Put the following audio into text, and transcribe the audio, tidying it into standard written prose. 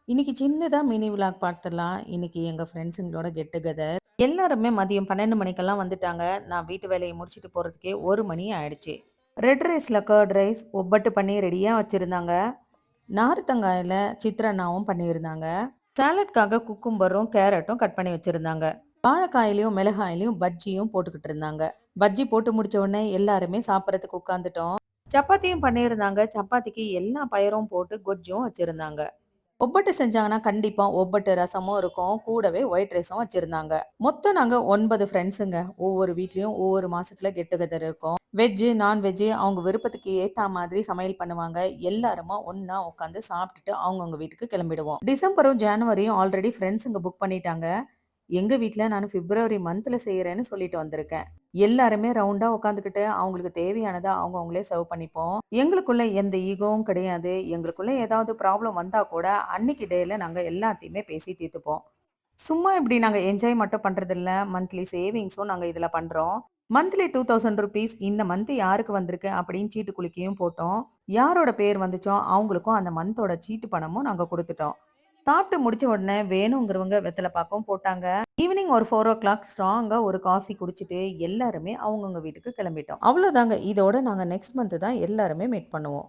இன்னைக்கு சின்னதா mini vlog பார்த்துடலாம். இன்னைக்கு எங்க ஃப்ரெண்ட்ஸுங்களோட கெட் டுகெதர். எல்லாருமே மதியம் 12 மணிக்கெல்லாம் வந்துட்டாங்க. நான் வீட்டு வேலைய முடிச்சுட்டு போறதுக்கே 1 மணி ஆயிடுச்சு. ரெட் ரைஸ்ல கர்ட் ரைஸ், ஒப்பட்டு பண்ணி ரெடியா வச்சிருந்தாங்க. நார்த்தங்காயில சித்ரான்னாவும் பண்ணியிருந்தாங்க. சாலட்காக குக்கும்பரும், கேரட்டும் கட் பண்ணி வச்சிருந்தாங்க. வாழைக்காயிலயும், மிளகாயிலயும் பஜ்ஜியும் போட்டுக்கிட்டு இருந்தாங்க. பஜ்ஜி போட்டு முடிச்ச உடனே எல்லாருமே சாப்பிடறதுக்கு உட்காந்துட்டோம். சப்பாத்தியும் பண்ணியிருந்தாங்க. சப்பாத்திக்கு எல்லா பயரும் போட்டு கொஜ்ஜும் வச்சிருந்தாங்க. ஒப்பட்டு செஞ்சாங்கன்னா, கண்டிப்பா ஒப்பட்டு ரசமும் இருக்கும். கூடவே ஒயிட் ரைஸும் வச்சிருந்தாங்க. மொத்தம் நாங்க 9 ஃப்ரெண்ட்ஸுங்க. ஒவ்வொரு வீட்லயும் ஒவ்வொரு மாசத்துல கெட் டுகெதர் இருக்கும். வெஜ்ஜு, நான்வெஜ்ஜு அவங்க விருப்பத்துக்கு ஏத்தா மாதிரி சமையல் பண்ணுவாங்க. எல்லாருமா ஒண்ணா உட்காந்து சாப்பிட்டுட்டு அவங்கவங்க வீட்டுக்கு கிளம்பிடுவோம். டிசம்பரும், ஜனவரியும் ஆல்ரெடி ஃப்ரெண்ட்ஸுங்க புக் பண்ணிட்டாங்க. எங்க வீட்ல நானு பிப்ரவரி மந்த்ல செய்றேன்னு சொல்லிட்டு வந்திருக்கேன். எல்லாருமே ரவுண்டா உட்காந்துக்கிட்டு அவங்களுக்கு தேவையானத அவங்கவங்களே சர்வ் பண்ணிப்போம். எங்களுக்குள்ள எந்த ஈகோவும் கிடையாது. எங்களுக்குள்ள ஏதாவது ப்ராப்ளம் வந்தா கூட அன்னைக்கு டேல நாங்க எல்லாத்தையுமே பேசி தீர்த்துப்போம். சும்மா இப்படி நாங்க என்ஜாய் மட்டும் பண்றதில்ல. மந்த்லி சேவிங்ஸும் நாங்க இதுல பண்றோம். மந்த்லி ₹2000 இந்த மந்த் யாருக்கு வந்திருக்கு அப்படின்னு சீட்டு குலுக்கியும் போட்டோம். யாரோட பேர் வந்துச்சோ அவங்களுக்கும் அந்த மந்தோட சீட்டு பணமும் நாங்க குடுத்துட்டோம். சாப்பிட்டு முடிச்ச உடனே வேணுங்கிறவங்க வெத்தல பாக்கும் போட்டாங்க. ஈவினிங் ஒரு 4:00 ஸ்ட்ராங்கா ஒரு காஃபி குடிச்சிட்டு எல்லாருமே அவங்கவங்க வீட்டுக்கு கிளம்பிட்டோம். அவ்வளோதாங்க. இதோட நாங்க நெக்ஸ்ட் மந்த் தான் எல்லாருமே மீட் பண்ணுவோம்.